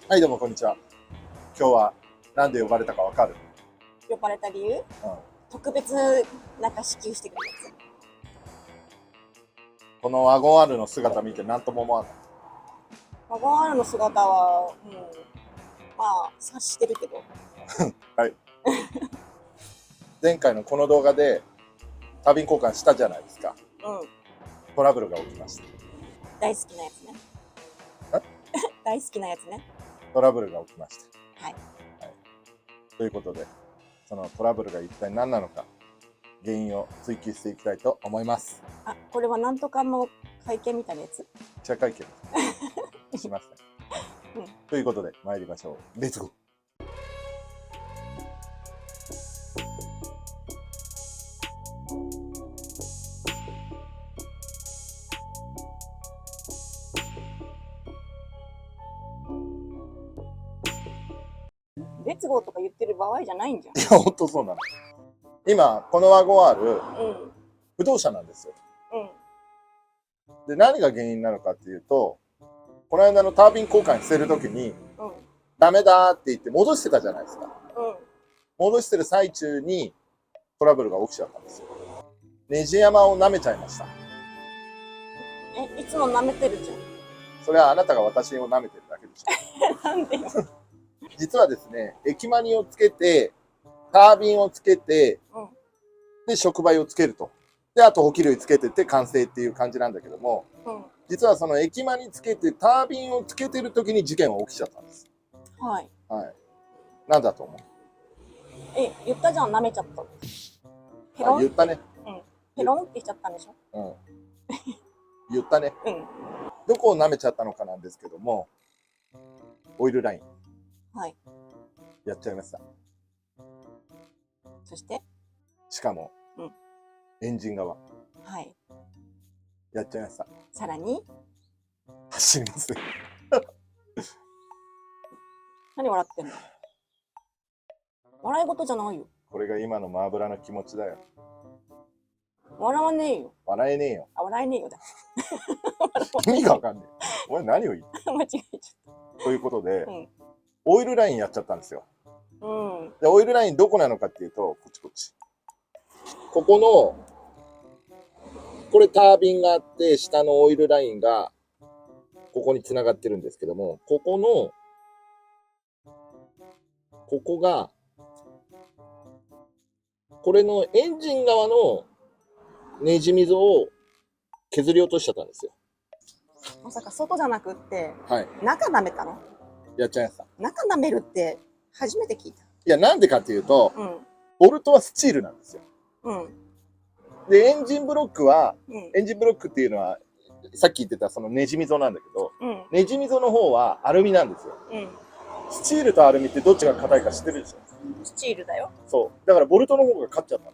はい、どうもこんにちは。今日はなんで呼ばれたかわかる？呼ばれた理由、うん。特別なんか支給してくれるやこのワゴン R の姿見て何とも思わない。つ。ワゴン R の姿は、まあ、察してるけど。はい。前回のこの動画でタービン交換したじゃないですか。うん。トラブルが起きました。大好きなやつね。大好きなやつね。トラブルが起きました。はい。はい。ということで、そのトラブルが一体何なのか、原因を追求していきたいと思います。あ、これはなんとかの会見みたいなやつ。記者会見しますね。うん。ということで、参りましょう。レッツゴー。レッツゴーとか言ってる場合じゃないんじゃん。いや、ほんとそうなの。今、このワゴン R、うん。不動車なんですよ。うん。で、何が原因なのかっていうと、この間のタービン交換してる時に、うん。ダメだって言って戻してたじゃないですか。うん。戻してる最中にトラブルが起きちゃったんですよ。ネジ山を舐めちゃいました。いつも舐めてるじゃん。それはあなたが私を舐めてるだけでしょ。なんでよ。実はですね、駅マニをつけて、タービンをつけて、うん。で、触媒をつけると。で、あと補給類つけてって完成っていう感じなんだけども、うん。実はその駅マにつけて、タービンをつけてる時に事件は起きちゃったんです。はい。はい。なんだと思う？言ったじゃん、舐めちゃった。ペあ、ロン。言ったね。うん。ペロンってしちゃったんでしょ。うん。言ったね。うん。どこを舐めちゃったのかなんですけども、オイルラインはい。やっちゃいました。そして、しかも、うん。エンジン側はい。やっちゃいました。さらに、走りますね。何笑ってんの？笑い事じゃないよ。これが今のマーブラの気持ちだよ。笑わねえよ。笑えねえよ。あ、笑えねえよだ。意味がわかんねえ。お前何を言って間違えちゃっということで、た。うん。オイルラインやっちゃったんですよ。うん。で、オイルラインどこなのかっていうと、こっちこっち。ここの、これタービンがあって、下のオイルラインが、ここに繋がってるんですけども、ここの、ここが、これのエンジン側のネジ溝を削り落としちゃったんですよ。まさか外じゃなくって、はい。中舐めたの？やっちゃいました。中舐めるって初めて聞いた。いや、なんでかっていうと、うん。ボルトはスチールなんですよ。うん。で、エンジンブロックは、うん。エンジンブロックっていうのは、さっき言ってたそのネジ溝なんだけど、うん。ネジ溝の方はアルミなんですよ。うん。スチールとアルミってどっちが硬いか知ってるでしょ？スチールだよ。そう。だからボルトの方が勝っちゃったの。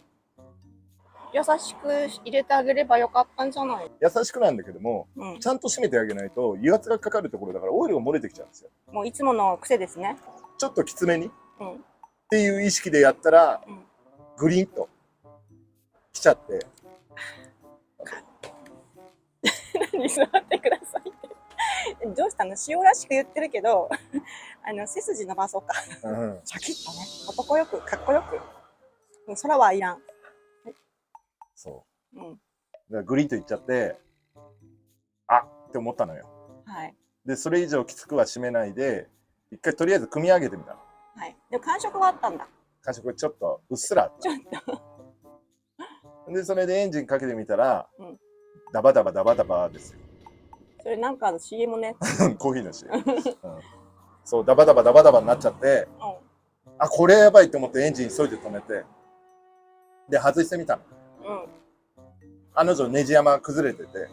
優しく入れてあげればよかったんじゃない？優しくなんだけども、うん。ちゃんと締めてあげないと油圧がかかるところだからオイルが漏れてきちゃうんですよ。もういつもの癖ですね。ちょっときつめにっうん。ていう意識でやったら、うん。グリーンと来ちゃって。何座ってくださいって。どうしたの？塩らしく言ってるけど、背筋伸ばそうか。うん、シャキッとね。男よく、かっこよく。もう空はいらん。そう。うん。だからグリーンといっちゃって、あって思ったのよ。はい。で、それ以上きつくは締めないで、一回とりあえず組み上げてみたの。はい。でも感触はあったんだ。感触ちょっとうっすらあっちょっと。た。で、それでエンジンかけてみたら、うん。ダバダバダバダバですよ。それなんかの CM ね。コーヒーの CM、うん。そう、ダバダバダバダバになっちゃって、うあ、これやばいと思ってエンジン急いで止めて、で、外してみたの。ん。うん。案の定ネジ山崩れてて、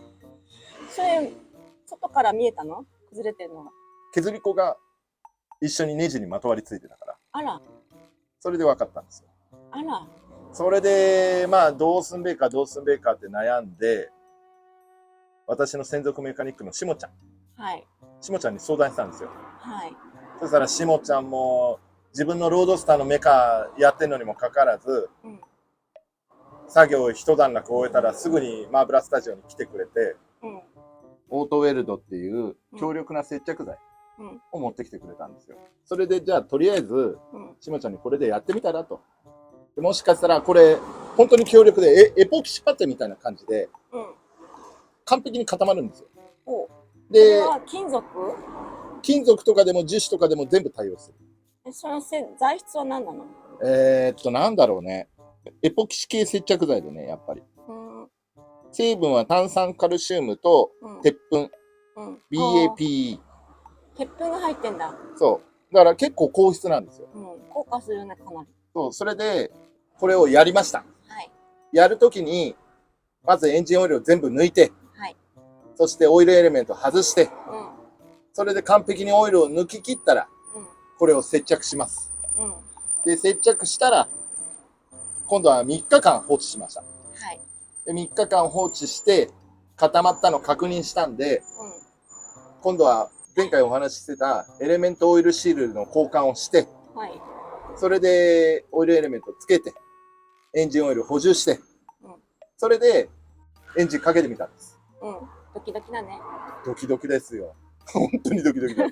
それ、外から見えたの？崩れてるのが。削り子が一緒にネジにまとわりついてたから、あら、それで分かったんですよ。あら。それで、まあ、どうすんべえかどうすんべえかって悩んで、私の専属メカニックのしもちゃん。はい。しもちゃんに相談したんですよ。はい。そしたらしもちゃんも自分のロードスターのメカやってるのにもかかわらず、うん。作業を一段落終えたらすぐにマーブラスタジオに来てくれて、うん。オートウェルドっていう強力な接着剤うん。を持ってきてくれたんですよ。それで、じゃあ、とりあえず、うん。しもちゃんにこれでやってみたらと。でもしかしたら、これ、本当に強力で、エポキシパテみたいな感じで、うん。完璧に固まるんですよ。お、それで、は金属？金属とかでも樹脂とかでも全部対応する。その材質は何なの？なんだろうね。エポキシ系接着剤でね、やっぱり。うん。成分は炭酸カルシウムとうん。鉄粉、うん。BAPE。鉄粉が入ってんだ。そう。だから結構硬質なんですよ。うん。硬化するね、かなり。そう、それで、これをやりました。はい。やるときに、まずエンジンオイルを全部抜いて、はい。そしてオイルエレメント外して、うん。それで完璧にオイルを抜き切ったら、うん。これを接着します。うん。はで、接着したら、今度は3日間放置しました。い。で、3日間放置して、固まったの確認したんで、うん。今度は前回お話ししてたエレメントオイルシールの交換をして、はい。それでオイルエレメントつけて、エンジンオイル補充して、うん。それでエンジンかけてみたんです。うん。ドキドキだね。ドキドキですよ。本当にドキドキだ。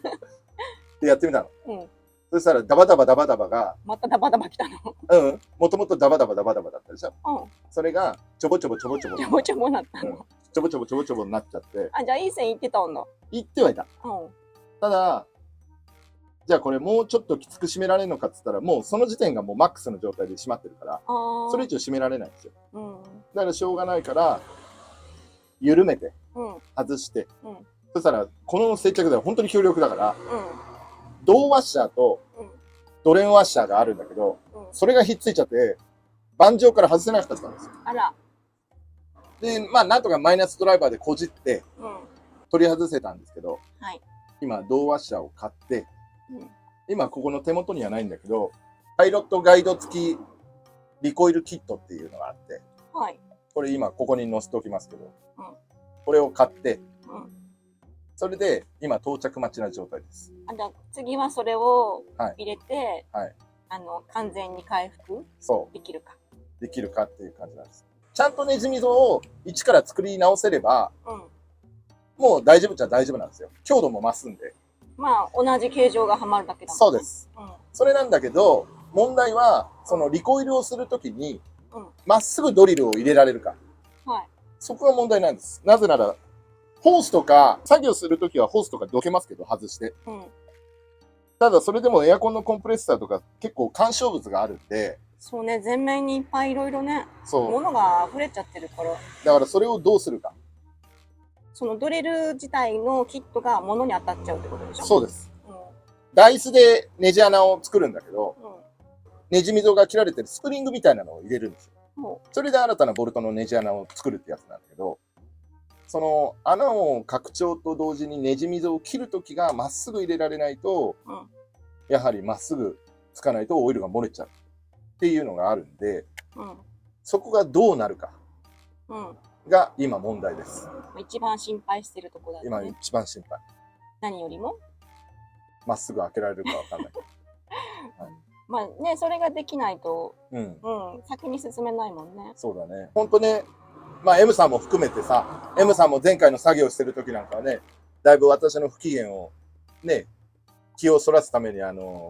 で、やってみたの。うん。そしたらダバダバダバダバが、またダバダバ来たの。もともとダバダバダバダバだったでしょ。うん。それがちょぼちょぼちょぼちょぼ。ちょぼちょぼなったの。ちょぼちょぼちょぼちょぼになっちゃって、あ、じゃあいい線いってたんだ。言ってはいた。うん。ただ、じゃあこれもうちょっときつく締められるのかっつったら、もうその時点がもうマックスの状態で締まってるから、ああ。それ以上締められないんですよ。うん。だからしょうがないから、緩めて、うん。外して、うん。そしたら、この接着剤は本当に強力だから、うん。銅ワッシャーとうん。ドレンワッシャーがあるんだけど、うん。それがひっついちゃって、盤上から外せなかったんですよ。あら。で、まあ、なんとかマイナスドライバーでこじってうん。取り外せたんですけど、はい。今、銅ワッシャーを買って、うん。今ここの手元にはないんだけど、パイロットガイド付きリコイルキットっていうのがあって、はい。これ今ここに載せておきますけど、うん。これを買って、うん。それで今到着待ちな状態です。あ、じゃあ次はそれをはい。入れて、はい。完全に回復そできるか。う。できるかっていう感じなんです。ちゃんとネジ溝を一から作り直せれば、うん。もう大丈夫っちゃ大丈夫なんですよ。強度も増すんで。まあ、同じ形状がはまるだけだもんね。そうです。うん。それなんだけど、問題は、そのリコイルをするときに、うん。まっすぐドリルを入れられるか。はい。そこが問題なんです。なぜなら、ホースとか、作業するときはホースとかどけますけど、外して。うん。ただ、それでもエアコンのコンプレッサーとか結構干渉物があるんで、そうね、全面にいっぱいいろいろね、そう。物が溢れちゃってるから、だからそれをどうするか。そのドリル自体のキットが物に当たっちゃうってことでしょ？そうです。うん。ダイスでネジ穴を作るんだけど、うん。ネジ溝が切られてるスプリングみたいなのを入れるんですよ。もそれで新たなボルトのネジ穴を作るってやつなんだけど、その穴を拡張と同時にネジ溝を切るときがまっすぐ入れられないと、う、うん。やはりまっすぐつかないとオイルが漏れちゃうっていうのがあるんで、うん。そこがどうなるかうん。が今問題です。一番心配してるとこだよ今ね。一番心配。何よりも。まっすぐ開けられるかわかんない。まあね、それができないと、うん。うん、先に進めないもんね。そうだね。ほんとね、まあ M さんも含めてさ、M さんも前回の作業してる時なんかはね、だいぶ私の不機嫌をね、気をそらすために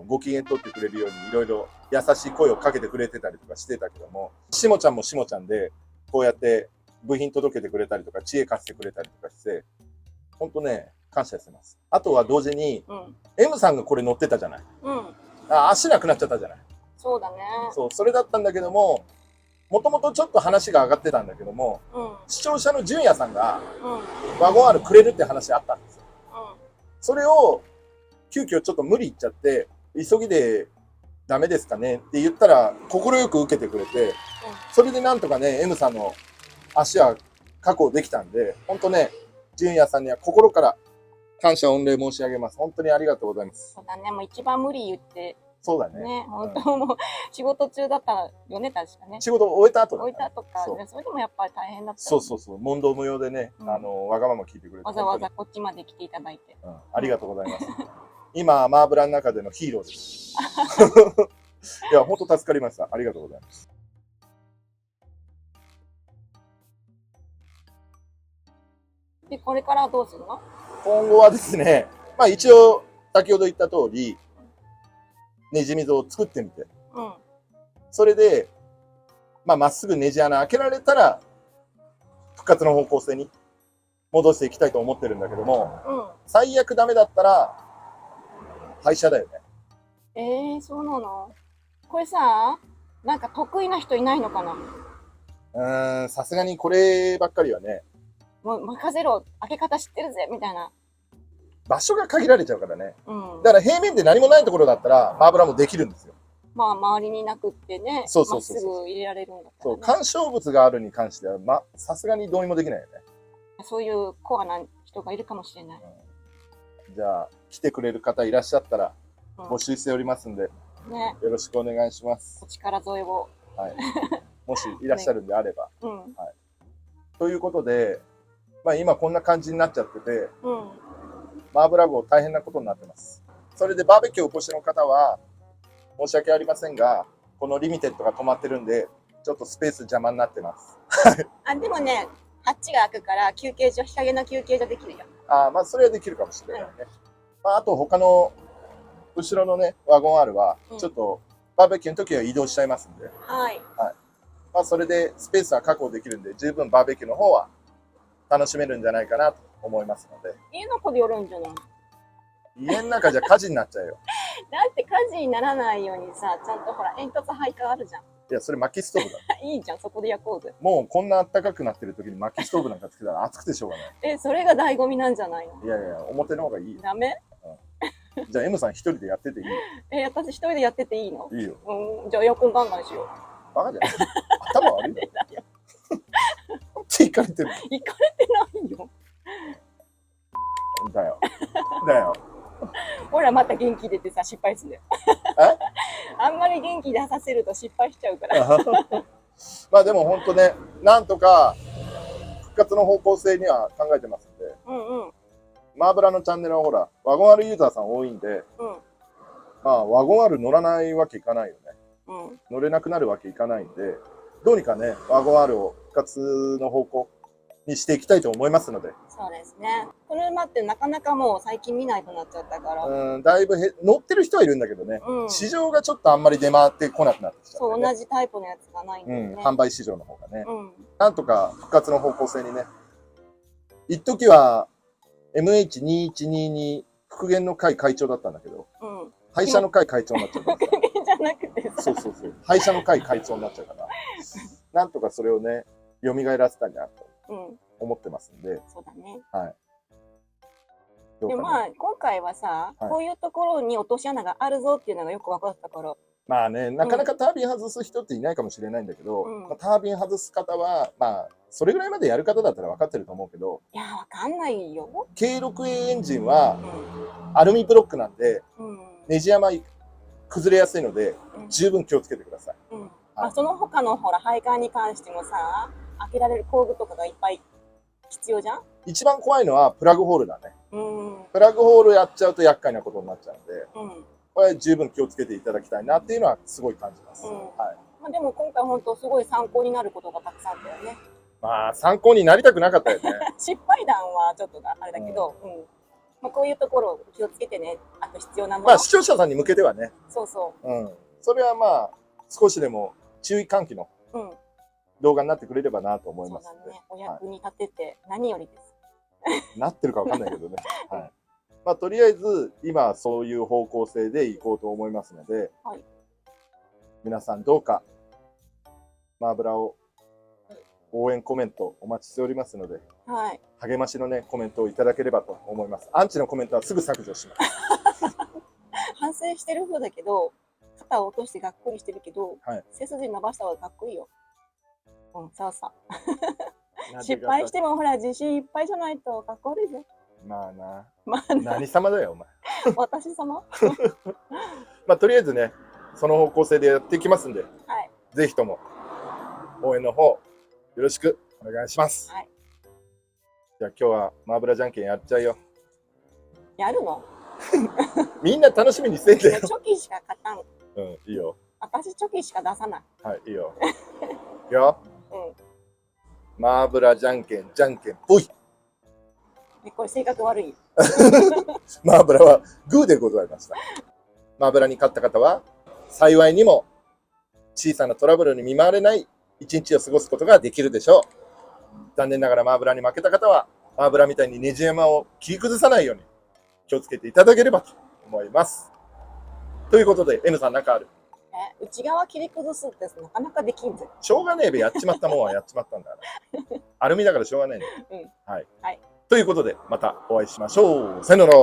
ご機嫌取ってくれるようにいろいろ優しい声をかけてくれてたりとかしてたけども、しもちゃんもしもちゃんで、こうやって部品届けてくれたりとか、知恵貸してくれたりとかして、ほんとね、感謝してます。あとは同時に、うん。M さんがこれ乗ってたじゃない。うん。足なくなっちゃったじゃない。そうだね。そう、それだったんだけども、もともとちょっと話が上がってたんだけども、うん。うん。視聴者の純也さんがうん。ワゴン R くれるって話あったんですよ。うそれを、急遽ちょっと無理言っちゃって、急ぎでダメですかねって言ったら、快く受けてくれて、それでなんとかね、M さんの足は確保できたんで、ほんとね、純也さんには心から感謝御礼申し上げます。本当にありがとうございます。そうだね。もう一番無理言ってそうだね。ね、本当もう仕事中だったらよね、確かね。仕事を終えた後だ置いったたとか、そうね、それでもやっぱり大変だった。そうそうそう、問答無用でね、うんわがまま聞いてくれて。わざわざこっちまで来ていただいて。うん、ありがとうございます。今、マーブラの中でのヒーローです。いや、本当助かりました。ありがとうございます。で、これからどうするの？今後はですね、まあ一応、先ほど言った通り、ネジ溝を作ってみて、うん。それで、まっすぐネジ穴開けられたら、復活の方向性に戻していきたいと思ってるんだけども、うん。最悪ダメだったら、廃車だよね。そうなの？これさ、なんか得意な人いないのかな？さすがにこればっかりはね、もう任せろ、開け方知ってるぜみたいな。場所が限られちゃうからね。うん。だから平面で何もないところだったら、マーブラもできるんですよ。まあ、周りになくってね、そうまっすそうそうそうぐ入れられるんだったそう、らね。干渉物があるに関しては、さすがにどうにもできないよね。そういうコアな人がいるかもしれない。じゃあ、来てくれる方いらっしゃったら、うん募集しておりますんで、ね、よろしくお願いしますお。力添えを。はい。もしいらっしゃるんであれば。うん。ということで、今こんな感じになっちゃってて、うん。マーブラ号大変なことになってます。それでバーベキューお越しの方は、申し訳ありませんが、このリミテッドが止まってるんで、ちょっとスペース邪魔になってます。あ、でもね、ハッチが開くから休憩所、日陰の休憩所できるよ。それはできるかもしれないね。あと他の後ろのね、ワゴン R は、ちょっとバーベキューの時は移動しちゃいますんで、はい。それでスペースは確保できるんで、十分バーベキューの方は楽しめるんじゃないかなと思いますので。家の子で寄るんじゃない？だ家の中じゃ火事になっちゃうよ。って火事にならないようにさ、ちゃんとほら煙突配下あるじゃん。いや、それ薪ストーブだ。いいじゃん、そこで焼こうぜ。もうこんな暖かくなってる時に薪ストーブなんかつけたら暑くてしょうがない。それが醍醐味なんじゃないの？いやいや、表の方がいいよ。ダメ？じゃあ M さん一人でやってていいよ。私一人でやってていいの？いいよ。じゃあエアコンガンガンしよう。バカじゃない。頭悪いよ。っていかれてる。行かれてないよ。だよ。だよ。ほら、また元気出てさ、失敗するんだよ。あんまり元気出させると失敗しちゃうから。でも本当ね、なんとか復活の方向性には考えてますんで、うんうん。マーブラのチャンネルはほら、ワゴン R ユーザーさん多いんで、ワゴン R 乗らないわけいかないよね。乗れなくなるわけいかないんで、どうにかね、ワゴン R を復活の方向にしていきたいと思いますので。そうですね。車ってなかなかもう最近見ないとなっちゃったから。だいぶ乗ってる人はいるんだけどね、市場がちょっとあんまり出回ってこなくなってきちゃって、ね。そう、同じタイプのやつがないんだよね。販売市場の方がね。なんとか復活の方向性にね。一時は MH2122 復元の会会長だったんだけど、廃車の会会長になっちゃうから。復元じゃなくてさ。そう。廃車の会会長になっちゃうから、なんとかそれをね、蘇らせたいなと思ってますんで。そうだね。はい。でも今回はさ、こういうところに落とし穴があるぞっていうのがよく分かったから。なかなかタービン外す人っていないかもしれないんだけど、タービン外す方は、それぐらいまでやる方だったら分かってると思うけど、いや、分かんないよ。K6A エンジンは、アルミブロックなんで、ネジ山崩れやすいので、十分気をつけてください。その他のほら、配管に関してもさ、開けられる工具とかがいっぱい必要じゃん？一番怖いのはプラグホールだね。プラグホールやっちゃうと厄介なことになっちゃうんで、これ十分気をつけていただきたいなっていうのはすごい感じます。でも今回本当すごい参考になることがたくさんあったよね。参考になりたくなかったよね。失敗談はちょっとあれだけど、こういうところを気をつけてね。あと必要なもの。視聴者さんに向けてはね。そうそう。それは少しでも注意喚起の動画になってくれればなと思いますので。お役に立てて何よりです。なってるかわかんないけどね。とりあえず今はそういう方向性でいこうと思いますので、皆さんどうかマーブラを応援コメントお待ちしておりますので、励ましのねコメントをいただければと思います。アンチのコメントはすぐ削除します。反省してる方だけど、肩を落としてがっくりしてるけど、背筋伸ばした方がかっこいいよ。そうそう。失敗してもほら自信いっぱいじゃないとかっこ悪いぜ。何様だよお前。私様。とりあえずね、その方向性でやっていきますんで、ぜひとも応援の方よろしくお願いします。じゃあ今日はマーブラじゃんけんやっちゃうよ。やるの？みんな楽しみにしてんだよ。チョキしか勝たん。いいよ。私チョキしか出さない。いいよ。いくよ。マーブラじゃんけんぽい。これ性格悪い。マーブラはグーでございました。マーブラに勝った方は、幸いにも小さなトラブルに見舞われない一日を過ごすことができるでしょう。残念ながらマーブラに負けた方は、マーブラみたいにネジ山を切り崩さないように気をつけていただければと思います。ということで、N さんなんかある？内側切り崩すってなかなかできんぜ。しょうがねえべ、やっちまったもんはやっちまったんだから。アルミだからしょうがないんだよ。はい。ということで、またお会いしましょう。さよなら。